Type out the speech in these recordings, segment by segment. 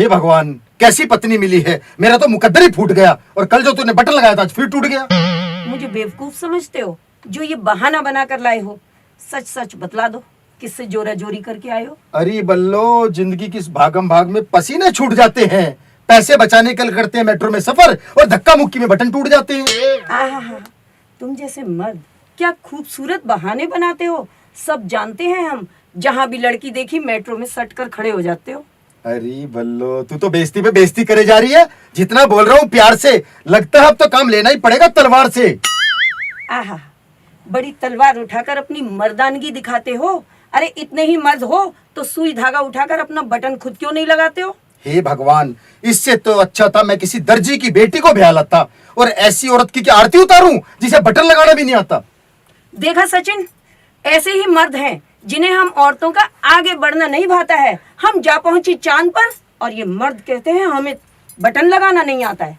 हे भगवान, कैसी पत्नी मिली है। मेरा तो मुकद्दर ही फूट गया, और कल जो तूने बटन लगाया था आज फिर टूट गया। मुझे बेवकूफ समझते हो जो ये बहाना बना कर लाए हो? सच सच बतला दो, किससे जोरा जोरी करके आए हो? अरे बल्लो, जिंदगी की इस भागम भाग में पसीने छूट जाते हैं। पैसे बचाने के लिए करते हैं मेट्रो में सफर, और धक्का मुक्की में बटन टूट जाते हैं। आहा, तुम जैसे मर्द क्या खूबसूरत बहाने बनाते हो। सब जानते हैं हम, जहाँ भी लड़की देखी मेट्रो में सट कर खड़े हो जाते हो। अरे बल्लो, तू तो बेइज्जती पे बेइज्जती करे जा रही है। जितना बोल रहा हूँ प्यार से, लगता है अब तो काम लेना ही पड़ेगा तलवार से। आहा, बड़ी तलवार उठाकर अपनी मर्दानगी दिखाते हो। अरे इतने ही मर्द हो तो सुई धागा उठाकर अपना बटन खुद क्यों नहीं लगाते हो? हे भगवान, इससे तो अच्छा था मैं किसी दर्जी की बेटी को ब्याह लाता, और ऐसी औरत की क्या आरती उतारूं जिसे बटन लगाना भी नहीं आता। देखा सचिन, ऐसे ही मर्द हैं जिन्हें हम औरतों का आगे बढ़ना नहीं भाता है। हम जा पहुंची चांद पर, और ये मर्द कहते हैं हमें बटन लगाना नहीं आता है।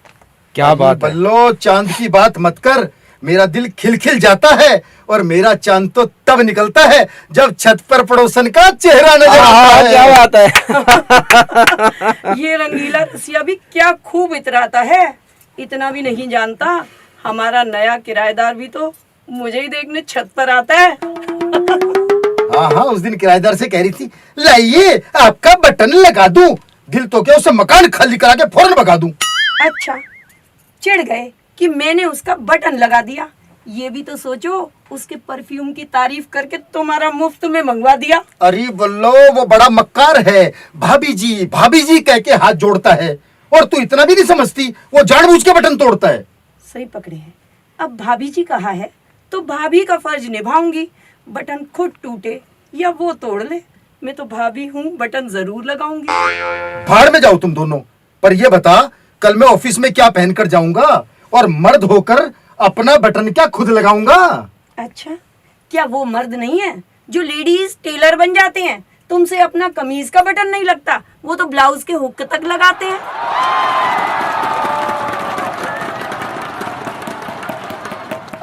क्या बात है। बल्लो, चांद की बात मत कर, मेरा दिल खिलखिल जाता है। और मेरा चांद तो तब निकलता है जब छत पर पड़ोसन का चेहरा नजर आता है। क्या बात है। ये रंगीला रसिया भी क्या खूब इतराता है। इतना भी नहीं जानता, हमारा नया किराएदार भी तो मुझे ही देखने छत पर आता है। हाँ हाँ, उस दिन किराएदार से कह रही थी, लाइए आपका बटन लगा दूं। दिल तो क्या, उसे मकान खाली करा के फौरन भगा दूं। अच्छा, चिढ़ गए कि मैंने उसका बटन लगा दिया। ये भी तो सोचो, उसके परफ्यूम की तारीफ करके तुम्हारा मुफ्त में मंगवा दिया। अरे बल्लो, वो बड़ा मक्कार है। भाभी जी कह के हाथ जोड़ता है, और तू इतना भी नहीं समझती, वो जानबूझ के बटन तोड़ता है। सही पकड़े हैं। अब भाभी जी कहा है तो भाभी का फर्ज निभाऊंगी। बटन खुद टूटे या वो तोड़ ले, मैं तो भाभी हूँ, बटन जरूर लगाऊंगी। भाड़ में जाओ तुम दोनों। पर ये बता, कल मैं ऑफिस में क्या पहनकर जाऊंगा, और मर्द होकर अपना बटन क्या खुद लगाऊंगा? अच्छा, क्या वो मर्द नहीं है जो लेडीज टेलर बन जाते हैं? तुमसे अपना कमीज का बटन नहीं लगता, वो तो ब्लाउज के हुक तक लगाते हैं।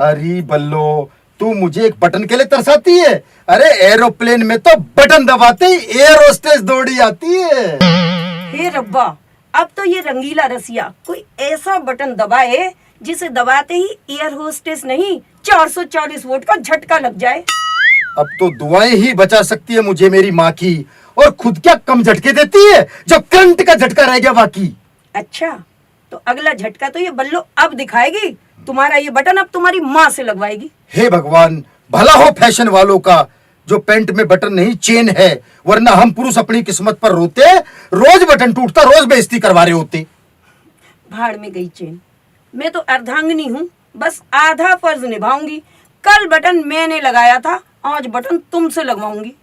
अरे बल्लो, तू मुझे एक बटन के लिए तरसाती है। अरे एरोप्लेन में तो बटन दबाते ही एयर होस्टेस दौड़ी आती है। हे रब्बा, अब तो ये रंगीला रसिया कोई ऐसा बटन दबाए जिसे दबाते ही एयर होस्टेस नहीं 440 वोल्ट का झटका लग जाए। अब तो दुआएं ही बचा सकती है मुझे मेरी माँ की, और खुद क्या कम झटके देती है जब करंट का झटका रह गया बाकी। अच्छा, तो अगला झटका तो ये बल्लो अब दिखाएगी। तुम्हारा ये बटन अब तुम्हारी माँ से लगवाएगी। हे भगवान, भला हो फैशन वालों का, जो पैंट में बटन नहीं चेन है, वरना हम पुरुष अपनी किस्मत पर रोते। रोज बटन टूटता, रोज बेइज्जती करवा रहे होते। भाड़ में गई चेन। मैं तो अर्धांगिनी हूँ, बस आधा फर्ज निभाऊंगी। कल बटन मैंने लगाया था, आज बटन तुमसे लगवाऊंगी।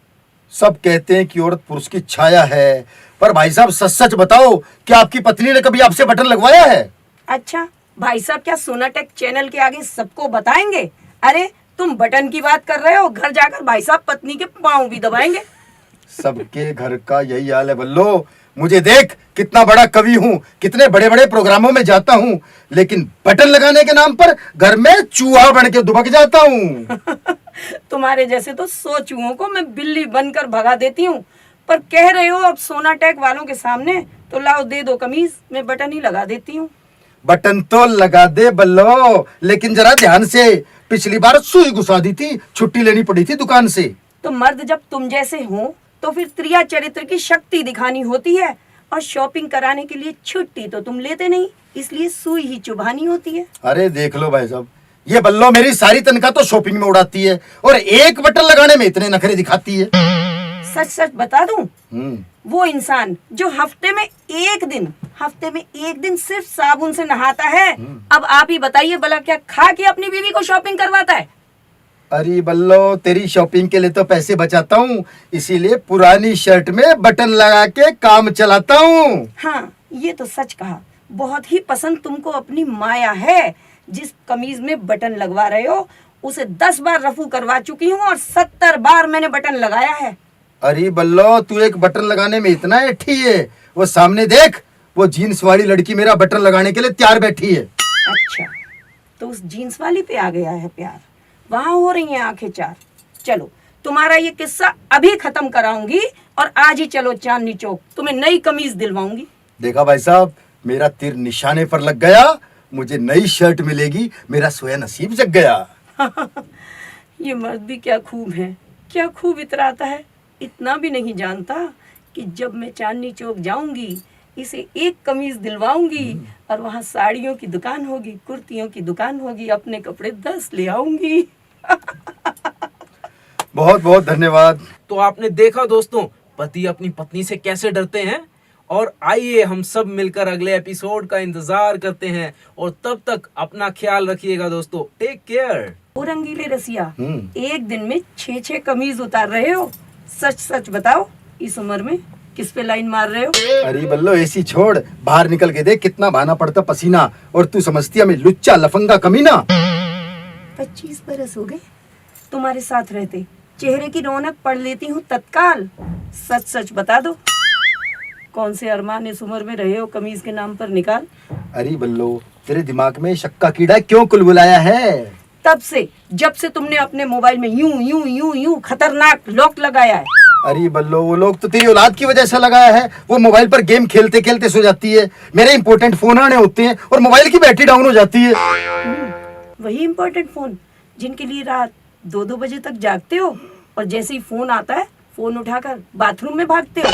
सब कहते हैं कि औरत पुरुष की छाया है, पर भाई साहब सच सच बताओ, क्या आपकी पत्नी ने कभी आपसे बटन लगवाया है? अच्छा, भाई साहब क्या सोनाटेक चैनल के आगे सबको बताएंगे? अरे तुम बटन की बात कर रहे हो, घर जाकर भाई साहब पत्नी के पाँव भी दबाएंगे। सबके घर का यही हाल है बल्लो। मुझे देख, कितना बड़ा कवि हूँ, कितने बड़े बड़े प्रोग्रामों में जाता हूँ, लेकिन बटन लगाने के नाम पर घर में चूहा बन के दुबक जाता हूँ। तुम्हारे जैसे तो 100 चूहों को मैं बिल्ली बनकर भगा देती हूँ। पर कह रहे हो अब सोनाटेक वालों के सामने, तो लाओ दे दो कमीज, मैं बटन ही लगा देती हूँ। बटन तो लगा दे बल्लो, लेकिन जरा ध्यान से। पिछली बार सुई घुसा दी थी, छुट्टी लेनी पड़ी थी दुकान से। तो मर्द जब तुम जैसे हो तो फिर त्रिया चरित्र की शक्ति दिखानी होती है, और शॉपिंग कराने के लिए छुट्टी तो तुम लेते नहीं, इसलिए सुई ही चुभानी होती है। अरे देख लो भाई साहब, ये बल्लो मेरी सारी तनख्वाह तो शॉपिंग में उड़ाती है, और एक बटन लगाने में इतने नखरे दिखाती है। सच सच बता दूं, वो इंसान जो हफ्ते में एक दिन सिर्फ साबुन से नहाता है, अब आप ही बताइए भला क्या खा के अपनी बीवी को शॉपिंग करवाता है? अरे बल्लो, तेरी शॉपिंग के लिए तो पैसे बचाता हूँ, इसीलिए पुरानी शर्ट में बटन लगा के काम चलाता हूँ। हाँ, ये तो सच कहा। बहुत ही पसंद तुमको अपनी माया है। जिस कमीज में बटन लगवा रहे हो उसे 10 बार रफू करवा चुकी हूँ, और 70 बार मैंने बटन लगाया है। अरे बल्लो, तू एक बटन लगाने में इतना ऐठी है, वो सामने देख, वो जीन्स वाली लड़की मेरा बटन लगाने के लिए तैयार बैठी है। अच्छा, तो उस जीन्स वाली पे आ गया है प्यार, वहां हो रही हैं आंखें चार। चलो, तुम्हारा ये किस्सा अभी खत्म कराऊंगी, और आज ही चलो चांदनी चौक, तुम्हें नई कमीज दिलवाऊंगी। देखा भाई साहब, मेरा तीर निशाने पर लग गया। मुझे नई शर्ट मिलेगी, मेरा सोया नसीब जग गया। ये मर्द भी क्या खूब है, क्या खूब इतराता है। इतना भी नहीं जानता कि जब मैं चांदनी चौक जाऊंगी, इसे एक कमीज दिलवाऊंगी और वहाँ साड़ियों की दुकान होगी, कुर्तियों की दुकान होगी, अपने कपड़े 10 ले आऊंगी। बहुत बहुत धन्यवाद। तो आपने देखा दोस्तों, पति अपनी पत्नी से कैसे डरते हैं। और आइए हम सब मिलकर अगले एपिसोड का इंतजार करते हैं, और तब तक अपना ख्याल रखिएगा दोस्तों। Take care. ओ रंगीले रसिया, एक दिन में 6 कमीज उतार रहे हो। सच सच बताओ, इस उम्र में किस पे लाइन मार रहे हो? अरे बल्लो, ऐसी छोड़, बाहर निकल के देख कितना बहाना पड़ता पसीना, और तू समझती है मैं लुच्चा लफंगा कमीना। 25 बरस हो गए तुम्हारे साथ रहते, चेहरे की रौनक पढ़ लेती हूँ तत्काल। सच सच बता दो, कौन से अरमान इस उम्र में रहे हो कमीज के नाम पर निकाल। अरे बल्लो, तेरे दिमाग में शक का कीड़ा क्यों कुलबुलाया है? तब से, जब से तुमने अपने मोबाइल में यूं यूं यूं यूं खतरनाक लॉक लगाया है। अरे बल्लो, वो लोग तो तेरी औलाद की वजह से लगाया है। वो मोबाइल पर गेम खेलते खेलते सो जाती है, मेरे इंपॉर्टेंट फोन आने होते हैं और मोबाइल की बैटरी डाउन हो जाती है। वही इम्पोर्टेंट फोन जिनके लिए रात 2-2 बजे तक जागते हो, और जैसे ही फोन आता है फोन उठाकर बाथरूम में भागते हो।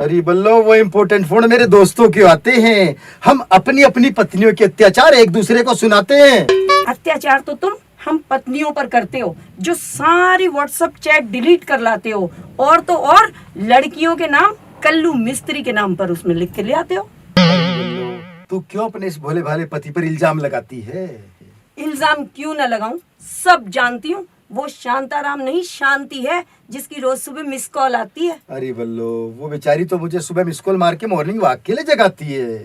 अरे बल्लो, वो इम्पोर्टेंट फोन मेरे दोस्तों के आते हैं। हम अपनी अपनी पत्नियों के अत्याचार एक दूसरे को सुनाते हैं। अत्याचार तो तुम हम पत्नियों पर करते हो, जो सारी व्हाट्सएप चैट डिलीट कर लाते हो, और तो और लड़कियों के नाम कल्लू मिस्त्री के नाम पर उसमें लिख के ले आते हो। तू क्यों अपने इस भोले भाले पति पर इल्जाम लगाती है? इल्जाम क्यों न लगाऊं, सब जानती हूँ। वो शांताराम नहीं, शांति है, जिसकी रोज सुबह मिस कॉल आती है। अरे बल्लो, वो बेचारी तो मुझे सुबह मिस कॉल मार के मॉर्निंग वॉक के लिए जगाती है।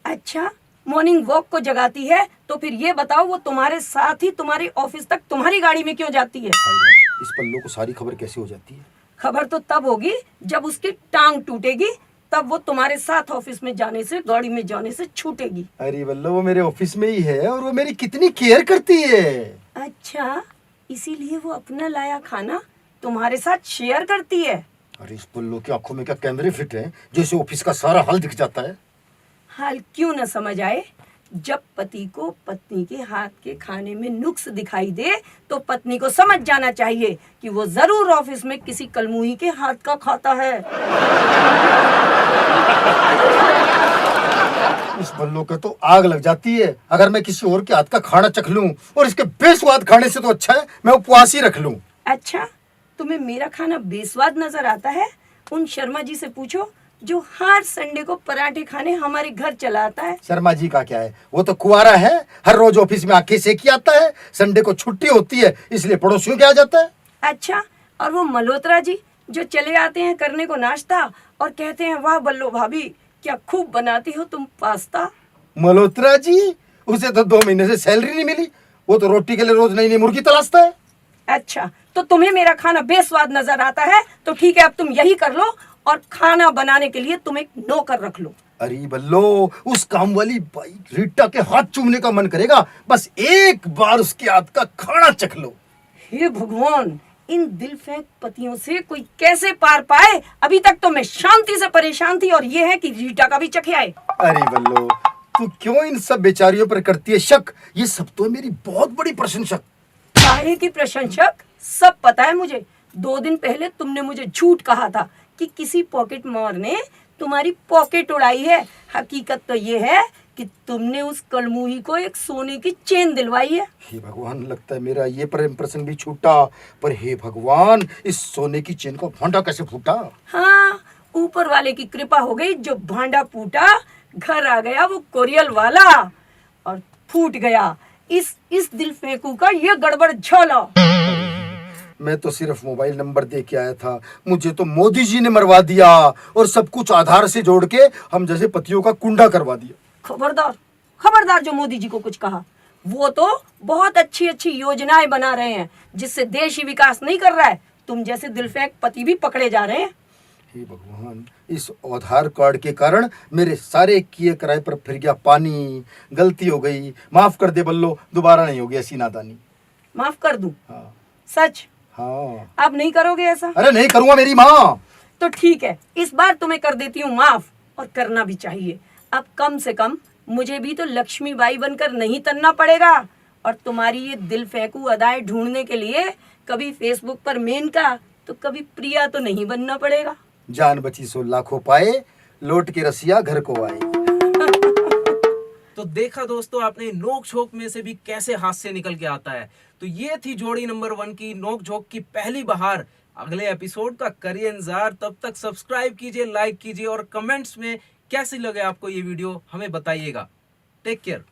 अच्छा, मॉर्निंग वॉक को जगाती है, तो फिर ये बताओ वो तुम्हारे साथ ही तुम्हारे ऑफिस तक तुम्हारी गाड़ी में क्यों जाती है? इस पल्लो को सारी खबर कैसे हो जाती है? खबर तो तब होगी जब उसकी टांग टूटेगी, तब वो तुम्हारे साथ ऑफिस में जाने से, गाड़ी में जाने से छूटेगी। अरे बल्लो, वो मेरे ऑफिस में ही है और वो मेरी कितनी केयर करती है। अच्छा, इसीलिए वो अपना लाया खाना तुम्हारे साथ शेयर करती है। अरे इस पल्लो की आंखों में क्या कैमरे फिट हैं, जैसे ऑफिस का सारा हाल दिख जाता है। हाल क्यों न समझ आए? जब पति को पत्नी के हाथ के खाने में नुक्स दिखाई दे, तो पत्नी को समझ जाना चाहिए कि वो जरूर ऑफिस में किसी कलमुही के हाथ का खाता है। इस बल्लो के तो आग लग जाती है अगर मैं किसी और के हाथ का खाना चख लूं, और इसके बेस्वाद खाने से तो अच्छा है मैं उपवास ही रख लूं। अच्छा, तुम्हें मेरा खाना बेस्वाद नजर आता है? उन शर्मा जी से पूछो, जो हर संडे को पराठे खाने हमारे घर चला आता है। शर्मा जी का क्या है, वो तो कुआरा है, हर रोज ऑफिस में आके सेकी आता है। संडे को छुट्टी होती है, इसलिए पड़ोसियों के आ जाता है। अच्छा, और वो मल्होत्रा जी जो चले आते हैं करने को नाश्ता और कहते हैं, वाह बल्लो भाभी, क्या खूब बनाती हो तुम पास्ता। मल्होत्रा जी, उसे तो 2 महीने से सैलरी नहीं मिली, वो तो रोटी के लिए रोज नई नई मुर्गी तलाशता है। अच्छा, तो तुम्हें मेरा खाना बेस्वाद नजर आता है, तो ठीक है, अब तुम यही कर लो, और खाना बनाने के लिए तुम एक नौकर रख लो। अरे बल्लो, उस काम वाली बाई रीटा के हाथ चूमने का मन करेगा, बस एक बार उसके हाथ का खाना चख लो। हे भगवान, इन दिल फेंक पतियों से कोई कैसे पार पाए? अभी तक तो मैं शांति से परेशान थी, और ये है कि रीटा का भी चखे आए। अरे बल्लो, तू क्यों इन सब बेचारियों पर करती है शक? ये सब तो मेरी बहुत बड़ी प्रशंसक। काहे की प्रशंसक? सब पता है मुझे। 2 दिन पहले तुमने मुझे झूठ कहा था कि किसी पॉकेट मार ने तुम्हारी पॉकेट उड़ाई है। हकीकत तो ये है कि तुमने उस कलमुही को एक सोने की चेन दिलवाई है। हे भगवान, लगता है मेरा ये प्रेम प्रसंग भी छूटा, पर हे भगवान, इस सोने की चेन को भांडा कैसे फूटा? हाँ, ऊपर वाले की कृपा हो गई, जो भांडा फूटा, घर आ गया वो कोरियल वाला और फूट गया इस दिल फेंकू का ये गड़बड़ झाला। मैं तो सिर्फ मोबाइल नंबर दे के आया था, मुझे तो मोदी जी ने मरवा दिया, और सब कुछ आधार से जोड़ के हम जैसे पतियों का कुंडा करवा दिया। खबरदार, खबरदार जो मोदी जी को कुछ कहा। वो तो बहुत अच्छी अच्छी योजनाएं बना रहे हैं, जिससे देश ही विकास नहीं कर रहा है। तुम जैसे दिलफेंक पति भी पकड़े जा रहे हैं। हे भगवान, इस आधार कार्ड के कारण मेरे सारे किए कराए पर फिर गया पानी। गलती हो गई, माफ कर दे बल्लो, दोबारा नहीं होगी ऐसी नादानी। माफ कर दूं? हाँ सच? हाँ। अब नहीं करोगे ऐसा? अरे नहीं करूंगा मेरी माँ। तो ठीक है, इस बार तुम्हें कर देती हूँ माफ, और करना भी चाहिए। अब कम से कम मुझे भी तो लक्ष्मीबाई बनकर नहीं तनना पड़ेगा, और तुम्हारी ये दिल फेंकू अदाएं ढूंढने के लिए कभी फेसबुक पर मेनका तो कभी प्रिया तो नहीं बनना पड़ेगा। जान बची सो लाखों पाए, लौट के रसिया घर को आए। तो देखा दोस्तों आपने, नोक झोंक में से भी कैसे हास्य निकल के आता है। तो ये थी जोड़ी नंबर 1 की नोक झोंक की पहली बहार। अगले एपिसोड का करिए इंतजार। तब तक सब्सक्राइब कीजिए, लाइक कीजिए और कमेंट्स में कैसी लगे आपको ये वीडियो हमें बताइएगा। Take care.